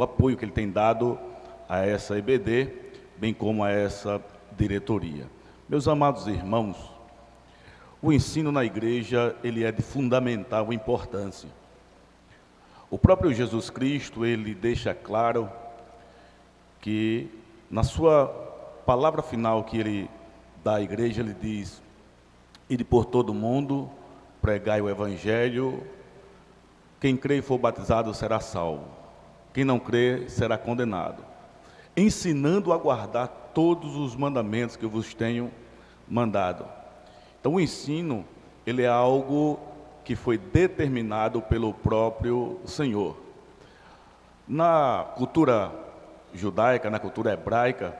o apoio que ele tem dado a essa EBD, bem como a essa diretoria. Meus amados irmãos, o ensino na igreja, ele é de fundamental importância. O próprio Jesus Cristo, ele deixa claro que na sua palavra final que ele dá à igreja, ele diz: ide por todo mundo, pregai o evangelho, quem crê e for batizado será salvo, quem não crê será condenado, ensinando a guardar todos os mandamentos que eu vos tenho mandado. Então o ensino, ele é algo que foi determinado pelo próprio Senhor. Na cultura judaica, na cultura hebraica,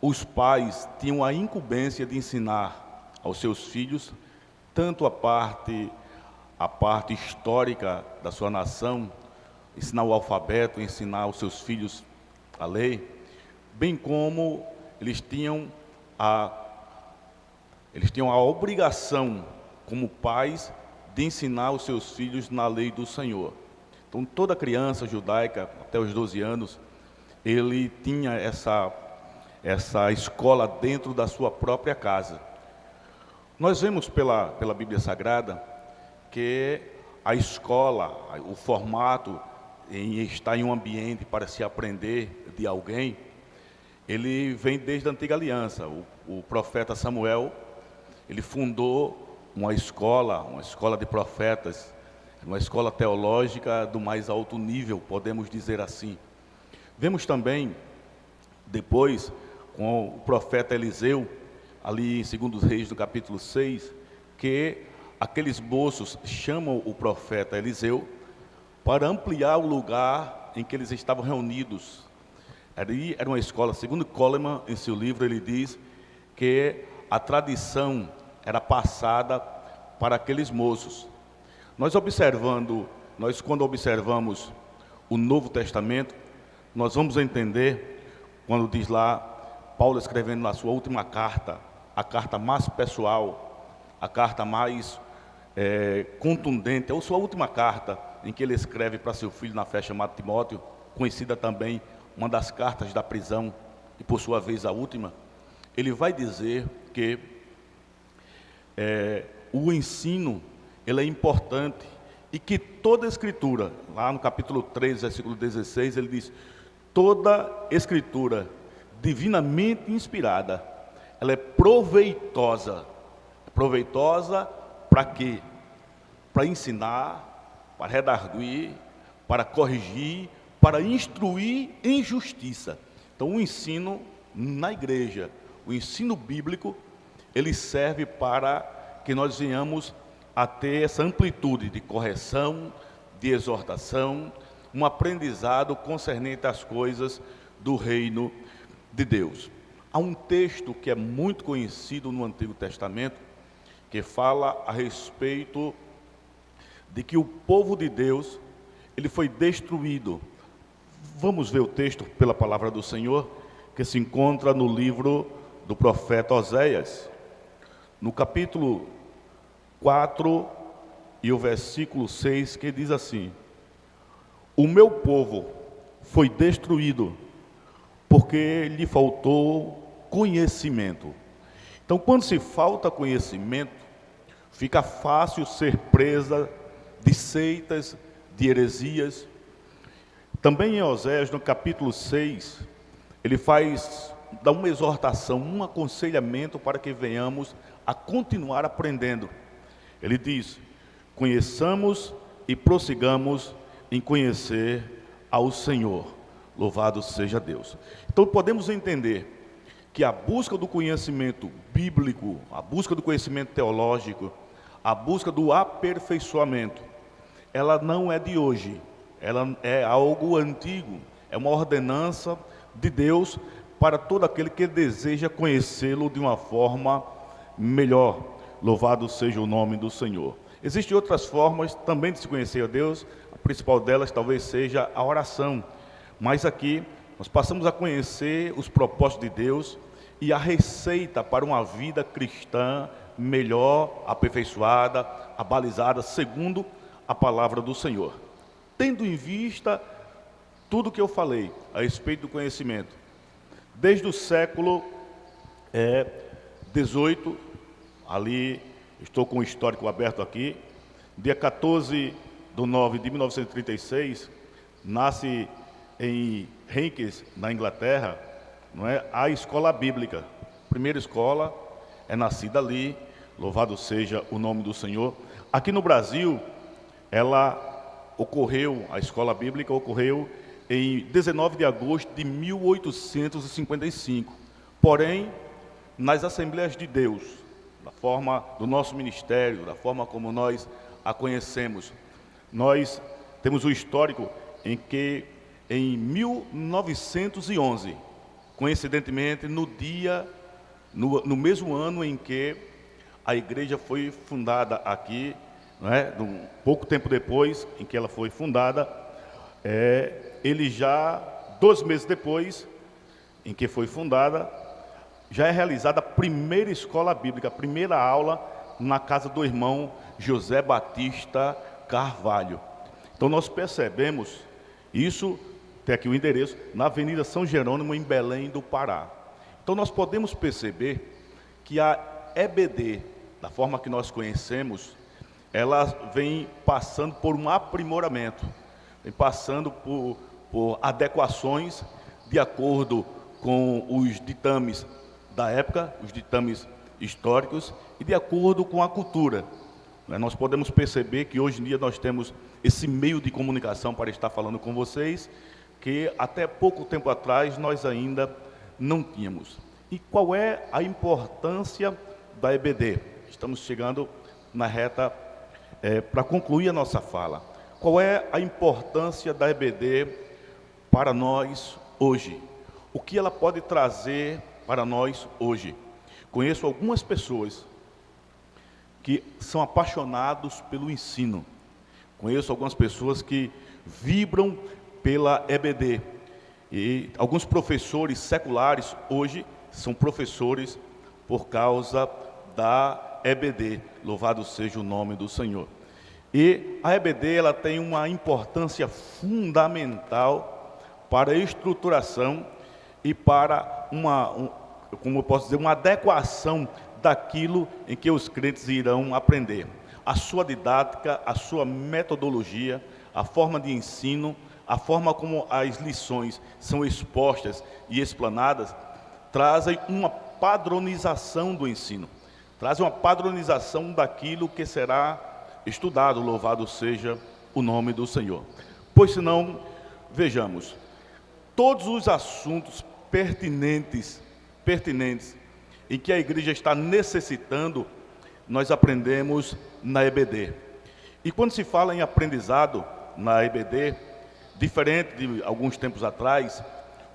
os pais tinham a incumbência de ensinar aos seus filhos tanto a parte histórica da sua nação, ensinar o alfabeto, ensinar aos seus filhos a lei, bem como eles tinham a obrigação, como pais, de ensinar os seus filhos na lei do Senhor. Então, toda criança judaica, até os 12 anos, ele tinha essa escola dentro da sua própria casa. Nós vemos pela Bíblia Sagrada que a escola, o formato em estar em um ambiente para se aprender de alguém, ele vem desde a antiga aliança. O profeta Samuel, ele fundou uma escola de profetas, uma escola teológica do mais alto nível, podemos dizer assim. Vemos também, depois, com o profeta Eliseu, ali em 2 Reis, no capítulo 6, que aqueles moços chamam o profeta Eliseu para ampliar o lugar em que eles estavam reunidos. Ali era uma escola, segundo Coleman, em seu livro, ele diz que a tradição era passada para aqueles moços. Quando observamos o Novo Testamento, nós vamos entender, quando diz lá, Paulo escrevendo na sua última carta, a carta mais pessoal, a carta mais contundente, ou sua última carta, em que ele escreve para seu filho na fé chamado Timóteo, conhecida também, uma das cartas da prisão, e por sua vez a última, ele vai dizer que o ensino, ele é importante, e que toda a Escritura, lá no capítulo 3, versículo 16, ele diz: toda Escritura divinamente inspirada, ela é proveitosa. Proveitosa para quê? Para ensinar, para redarguir, para corrigir, para instruir em justiça. Então o ensino na igreja, o ensino bíblico, ele serve para que nós venhamos a ter essa amplitude de correção, de exortação, um aprendizado concernente às coisas do reino de Deus. Há um texto que é muito conhecido no Antigo Testamento, que fala a respeito de que o povo de Deus, ele foi destruído. Vamos ver o texto pela palavra do Senhor, que se encontra no livro do profeta Oséias, no capítulo 4 e o versículo 6, que diz assim: o meu povo foi destruído porque lhe faltou conhecimento. Então, quando se falta conhecimento, fica fácil ser presa de seitas, de heresias. Também em Oséias, no capítulo 6, ele dá uma exortação, um aconselhamento para que venhamos a continuar aprendendo. Ele diz: conheçamos e prossigamos em conhecer ao Senhor. Louvado seja Deus. Então podemos entender que a busca do conhecimento bíblico, a busca do conhecimento teológico, a busca do aperfeiçoamento, ela não é de hoje, ela é algo antigo, é uma ordenança de Deus para todo aquele que deseja conhecê-lo de uma forma melhor. Louvado seja o nome do Senhor. Existem outras formas também de se conhecer a Deus, a principal delas talvez seja a oração, mas aqui nós passamos a conhecer os propósitos de Deus e a receita para uma vida cristã melhor, aperfeiçoada, abalizada, segundo a palavra do Senhor. Tendo em vista tudo que eu falei a respeito do conhecimento, desde o século 18, ali, estou com o histórico aberto aqui, dia 14 de 9 de 1936, nasce em Henkes, na Inglaterra, não é, a escola bíblica. A primeira escola é nascida ali, louvado seja o nome do Senhor. Aqui no Brasil, a escola bíblica ocorreu em 19 de agosto de 1855. Porém, nas Assembleias de Deus, da forma do nosso ministério, da forma como nós a conhecemos, nós temos o histórico em que em 1911, coincidentemente no mesmo ano em que a igreja foi fundada aqui, não é? Pouco tempo depois em que ela foi fundada, ele já, 2 meses depois em que foi fundada, já é realizada a primeira escola bíblica, a primeira aula na casa do irmão José Batista Carvalho. Então nós percebemos isso, tem aqui o endereço, na Avenida São Jerônimo, em Belém do Pará. Então nós podemos perceber que a EBD, da forma que nós conhecemos, ela vem passando por um aprimoramento, vem passando por adequações de acordo com os ditames da época, os ditames históricos, e de acordo com a cultura. Nós podemos perceber que hoje em dia nós temos esse meio de comunicação para estar falando com vocês, que até pouco tempo atrás nós ainda não tínhamos. E qual é a importância da EBD? Estamos chegando na reta para concluir a nossa fala. Qual é a importância da EBD para nós hoje? O que ela pode trazer para nós hoje? Conheço algumas pessoas que são apaixonados pelo ensino. Conheço algumas pessoas que vibram pela EBD. E alguns professores seculares hoje são professores por causa da EBD. Louvado seja o nome do Senhor. E a EBD ela tem uma importância fundamental para a estruturação e para como eu posso dizer, uma adequação daquilo em que os crentes irão aprender. A sua didática, a sua metodologia, a forma de ensino, a forma como as lições são expostas e explanadas, trazem uma padronização do ensino, trazem uma padronização daquilo que será estudado, louvado seja o nome do Senhor. Pois senão, vejamos, todos os assuntos pertinentes em que a igreja está necessitando, nós aprendemos na EBD. E quando se fala em aprendizado na EBD, diferente de alguns tempos atrás,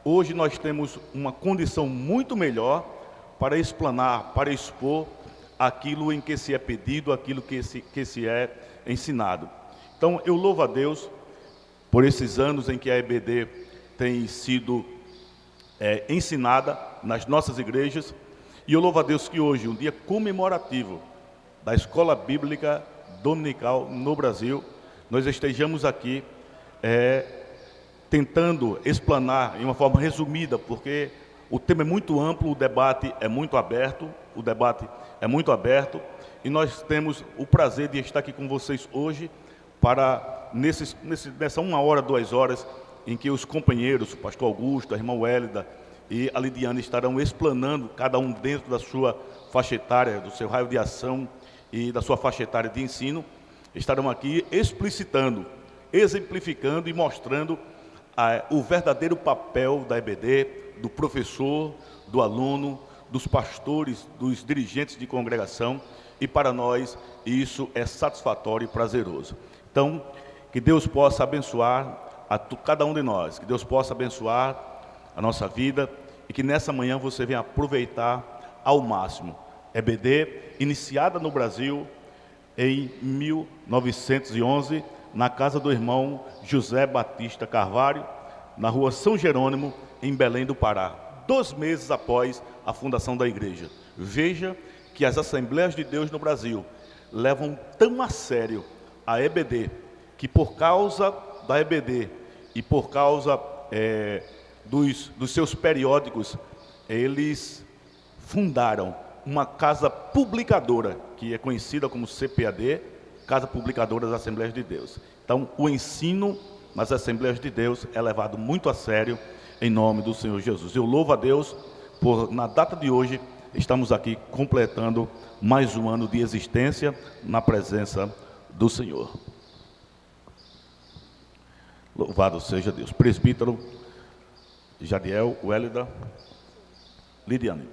hoje nós temos uma condição muito melhor para explanar, para expor aquilo em que se é pedido, aquilo que se é ensinado. Então, eu louvo a Deus por esses anos em que a EBD tem sido ensinada nas nossas igrejas, e eu louvo a Deus que hoje, um dia comemorativo da Escola Bíblica Dominical no Brasil, nós estejamos aqui tentando explanar em uma forma resumida, porque o tema é muito amplo, o debate é muito aberto, e nós temos o prazer de estar aqui com vocês hoje para, nessa 1 hora, 2 horas, em que os companheiros, o pastor Augusto, a irmã Wélida e a Lidiane estarão explanando, cada um dentro da sua faixa etária, do seu raio de ação e da sua faixa etária de ensino, estarão aqui explicitando, exemplificando e mostrando o verdadeiro papel da EBD, do professor, do aluno, dos pastores, dos dirigentes de congregação, e para nós isso é satisfatório e prazeroso. Então, que Deus possa abençoar cada um de nós, que Deus possa abençoar a nossa vida e que nessa manhã você venha aproveitar ao máximo. EBD, iniciada no Brasil em 1911, na casa do irmão José Batista Carvalho, na rua São Jerônimo, em Belém do Pará, 2 meses após a fundação da igreja. Veja que as Assembleias de Deus no Brasil levam tão a sério a EBD, que por causa da EBD e por causa dos seus periódicos, eles fundaram uma casa publicadora, que é conhecida como CPAD, Casa Publicadora das Assembleias de Deus. Então, o ensino nas Assembleias de Deus é levado muito a sério, em nome do Senhor Jesus. Eu louvo a Deus por, na data de hoje, estamos aqui completando mais um ano de existência na presença do Senhor. Louvado seja Deus. Presbítero Jadiel, Wélida, Lidiane.